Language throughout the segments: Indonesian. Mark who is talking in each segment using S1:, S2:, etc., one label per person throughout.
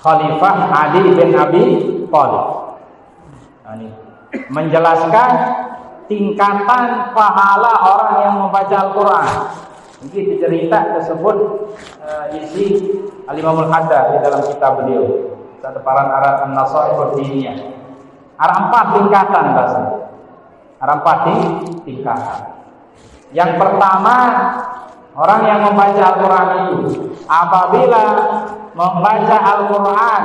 S1: Khalifah Ali bin Abi Thalib. Nah, ini menjelaskan tingkatan pahala orang yang membaca Al-Quran. Ini cerita tersebut isi Al-Imam Al-Haddad di dalam kitab beliau. Satu paran Arab An-Nasaih Diniyah. Ada 4 tingkatan bahasa. Ada 4 tingkatan. Yang pertama, orang yang membaca Al-Quran itu apabila membaca Al-Quran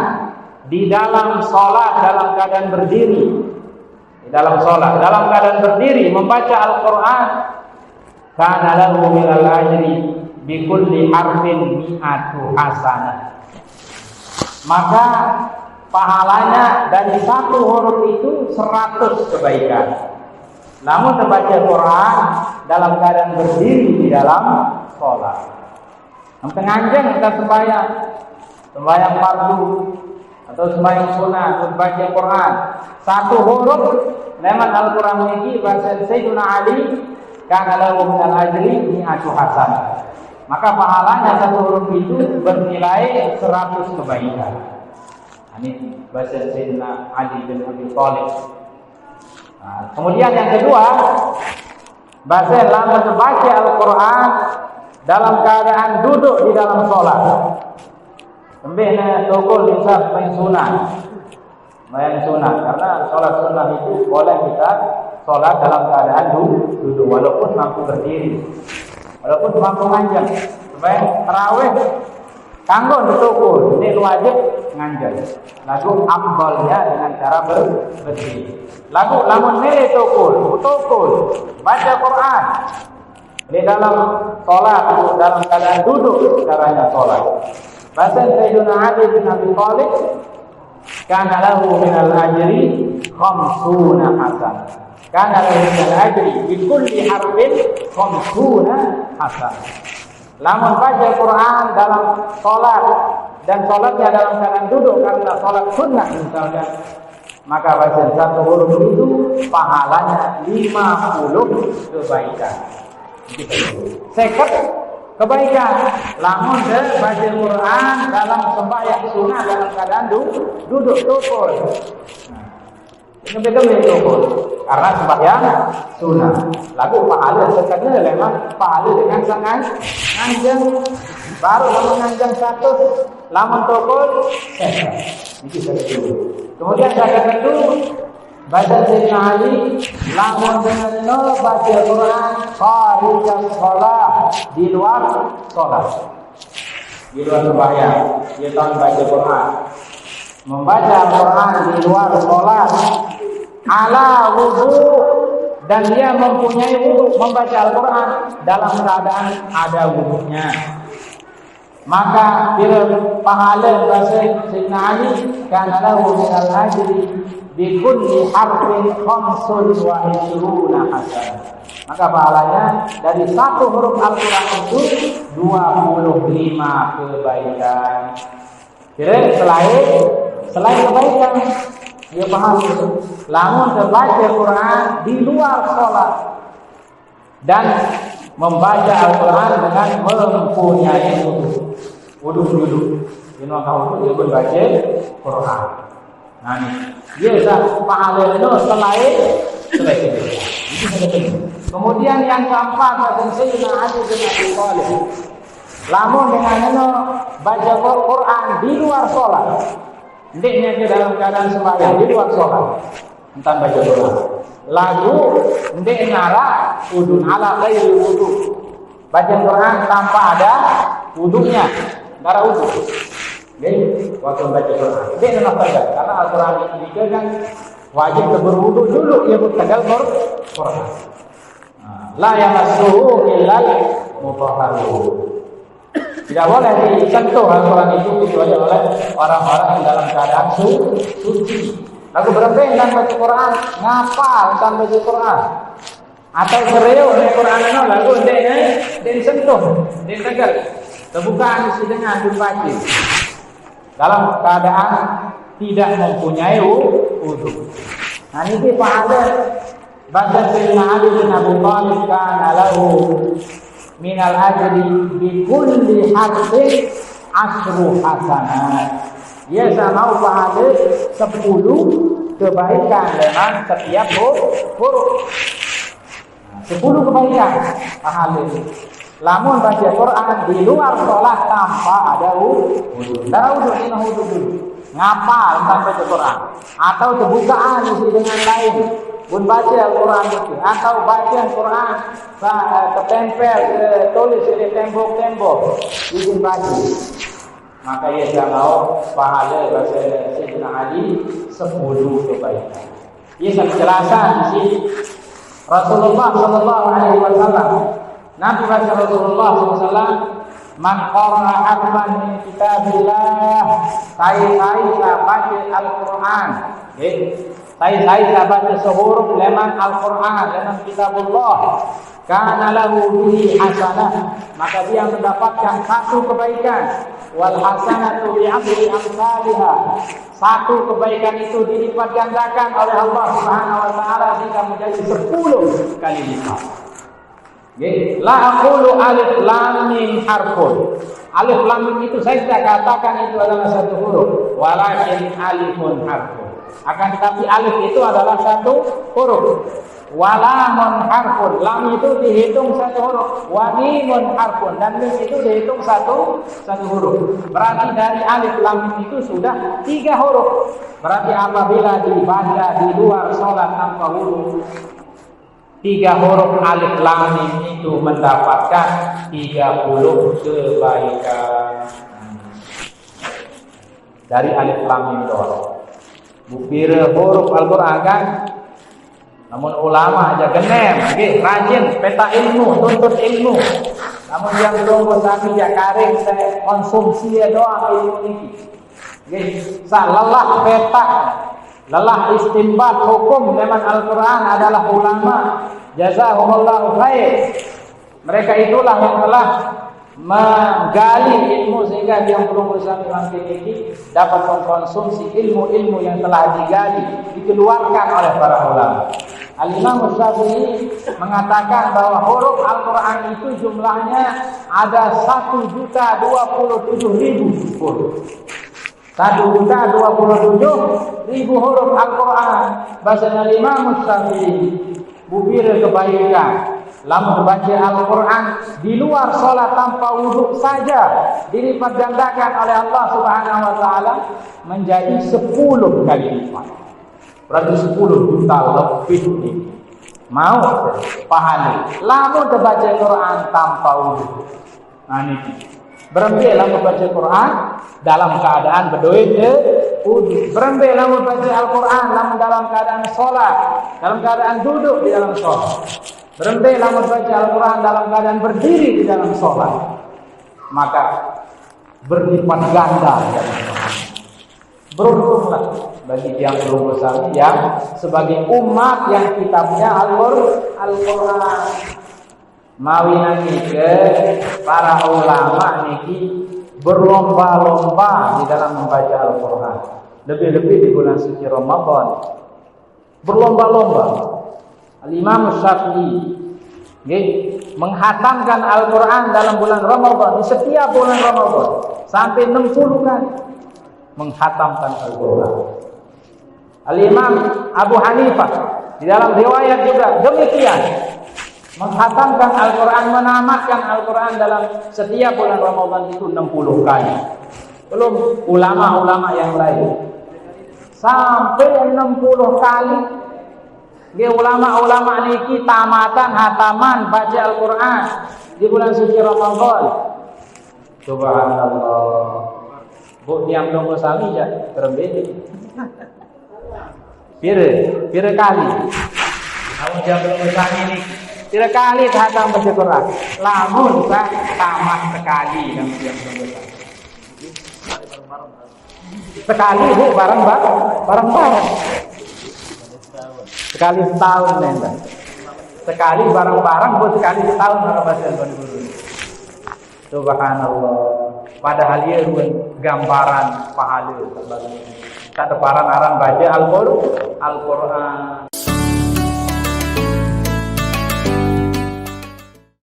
S1: di dalam sholat dalam keadaan berdiri, di dalam sholat dalam keadaan berdiri membaca Al-Quran, kana lahu minal ajri bi kulli harfin mi'atu hasanah, maka pahalanya dari satu huruf itu 100 kebaikan. Namun membaca Quran dalam keadaan berdiri di dalam sholat. Tenganjang kita sembahyang fardu atau sembahyang sunnah membaca Quran, satu huruf lewat Al-Quran ini bahasa Sayyidina Ali, kana lahu minal ajri mi'atu hasanah, maka pahalanya satu huruf itu bernilai 100 kebaikan. Ini bahasa Sayyidina Ali bin Abi Thalib. Nah, kemudian yang kedua, bahasa lama membaca Al-Quran dalam keadaan duduk di dalam sholat. Sembihnya tokol bisa main sunnah, karena sholat sunnah itu boleh kita sholat dalam keadaan duduk, walaupun mampu berdiri, walaupun mampu nganjang. Supaya tarawih kanggo tokol, ini wajib nganjang. Lagu afdalnya dengan cara berdiri. Lagu lamun milih tokol baca Quran di dalam sholat, dalam keadaan duduk caranya sholat. Bahasa Sayyidina Ali bin Abi Thalib, kana lahu minal ajri khamsuna hasanah, kana lahu minal ajri bi kulli harfin khamsuna hasanah. Lamun baca Quran dalam sholat dan sholatnya dalam keadaan duduk karena sholat sunnah misalkan, maka baca satu huruf itu pahalanya 50 kebaikan. Seket kebaikan. Lamun baca Quran dalam sembahyang sunnah dalam keadaan duduk tokol. Ini beda tokol. Karena sembahyang sunnah. Lagu pahala sekadar memang pahala dengan sangat nganjang. Baru lamun nganjang 100, lamun tokol seket. Ini seket. Kemudian saya itu baca Sayyidina Ali, lamun dengan baca Quran kharijan sholat, di luar sholat, di luar sembahyang, dia tahu baca Quran, membaca Quran di luar sholat, ala wudu, dan dia mempunyai wudu, membaca Al-Quran dalam keadaan ada wudunya, maka bila pahala bahasa Sayyidina Ali, kana lahu minal ajri bi kulli harfin khamsun wa ishruna hasanah, maka pahalanya dari satu huruf Al-Quran itu 25 kebaikan. Jadi selain kebaikan dia paham, lamun membaca Quran di luar sholat dan membaca Al-Quran dengan mempunyai wudu duduk. Ini kalau dia membaca Quran. Nah, dia pahala itu selain itu. Kemudian yang keempat, Sayyidina Ali bin Abi Thalib, lamun dengan baca Quran di luar sholat, ndeknya ke dalam keadaan sembahyang di luar sholat, entah baca Quran. Lagu ndek nyala wudu ala ghairi wudu, baca Quran tanpa ada wudunya, enggak ada wudu. Jadi waktu baca Quran, dia nak tegal karena Al-Quran ini kan wajib berwudu dulu, ia bertegal Quran. La yamassuhu illal mutahharun. Tidak boleh disentuh Al-Quran itu kecuali oleh orang-orang yang dalam keadaan suci. Lagu berapa yang baca Quran, ngapal tentang baca Quran, atau serius di Quran itu lagu dia disentuh, ditegal, terbuka isi dengan dibaca dalam keadaan tidak mempunyai wudu. Nah ini pahala baca Sayyidina Ali bin Abi Thalib, kana lahu minal ajri bi kulli harfin 10 hasanat, Ia sama pahala 10 kebaikan dengan setiap huruf. 10 kebaikan pahala. Lamun baca Quran di luar sholat tanpa ada wudu. Dah wudu ini wudu dulu. Ngapal tentang baca Quran atau terbukaan isi dengan lain. Pun baca Al-Quran itu atau baca Al-Quran tertempel tulis di tembok-tembok izin baca. Maka ia kalau pahala bahasa Sayyidina Ali 10 kebaikan. Ia penjelasan di sini Rasulullah sallallahu alaihi wasallam. Nabi Rasulullah SAW, man qara'a harfan min kitabillah, sai-sai baca Al-Quran. Sai-sai baca sehuruf leman Al-Quran, leman kitabullah. Kana lahu bihi hasanah, maka dia mendapatkan 1 kebaikan. Wal hasanatu bi'adli amsalha. 1 kebaikan itu dilipat gandakan oleh Allah Subhanahu wa taala hingga menjadi 10 kali lipat. La aqulu alif lam mim harfun. Alif lam mim itu saya tidak katakan itu adalah 1 huruf, walakin alifun harfun. Akan tetapi alif itu adalah 1 huruf. Walamun harfun, lam itu dihitung 1 huruf. Wa mimun harfun, dan mim itu dihitung 1 huruf. Berarti dari alif lam mim itu sudah 3 huruf. Berarti apabila dibaca di luar sholat tanpa wudu, 3 huruf alif lam mim itu mendapatkan 30 kebaikan. Dari alif lam mim doang. Bukti huruf Al-Quran kan. Namun ulama aja genem, rajin peta ilmu, tuntut ilmu. Namun yang belum bersami ya karing saya konsumsi doang ilmu ini. Lelah peta, lelah istinbat hukum dengan Al-Quran adalah ulama. Jazahumullahu khair. Mereka itulah yang telah menggali ilmu sehingga yang belum bersami ini dapat mengkonsumsi ilmu-ilmu yang telah digali, dikeluarkan oleh para ulama. Al-Imam Syafi'i mengatakan bahwa huruf Al-Quran itu jumlahnya ada 1.027.000 huruf. 1.027.000 huruf Al-Quran. Bahasa Al-Imam Syafi'i, bukir kebaikan. Lamun baca Al-Quran di luar sholat tanpa wudhu saja dilipat gandakan oleh Allah Subhanahu wa taala menjadi 10 kali lipat. Berarti 10 juta lebih nih. Mau pahala. Lamun baca Quran tanpa wudhu. Nah ini. Berhenti lamun baca Quran dalam keadaan berdoa wudhu. Berhenti lamun baca Al-Quran dalam keadaan sholat, dalam keadaan duduk di dalam sholat. Berhenti lamun baca Al-Quran dalam keadaan berdiri di dalam sholat, maka berlipat ganda. Beruntunglah bagi yang belum bersama yang sebagai umat yang kitabnya Al-Quran. Mawi niki ke para ulama niki berlomba-lomba di dalam membaca Al-Quran. Lebih-lebih di bulan suci Ramadan. Berlomba-lomba. Al-Imam Syafi'i menghatamkan Al-Quran dalam bulan Ramadan, di setiap bulan Ramadan sampai 60 kali menghatamkan Al-Quran. Al-Imam Abu Hanifah di dalam riwayat juga demikian, menghatamkan Al-Quran, menamatkan Al-Quran dalam setiap bulan Ramadan itu 60 kali. Belum ulama-ulama yang lain sampai 60 kali. Ulama-ulama niki tamatan hataman baca Al-Quran di bulan suci Ramadan. Subhanallah. Bu diam dong sami ya, terbeda. Pira kali. Kamu diam dong sami ini. Pira kali hatam baca Quran. Lamun saya tamat sekali dalam diam dong sami. Sekali bu bareng-bareng. Sekali setahun nenda. Sekali bareng-bareng bu sekali setahun baca Al-Quran. Subhanallah. Padahal ia gambaran pahala. Tak ada paran-aran baca Al-Quran.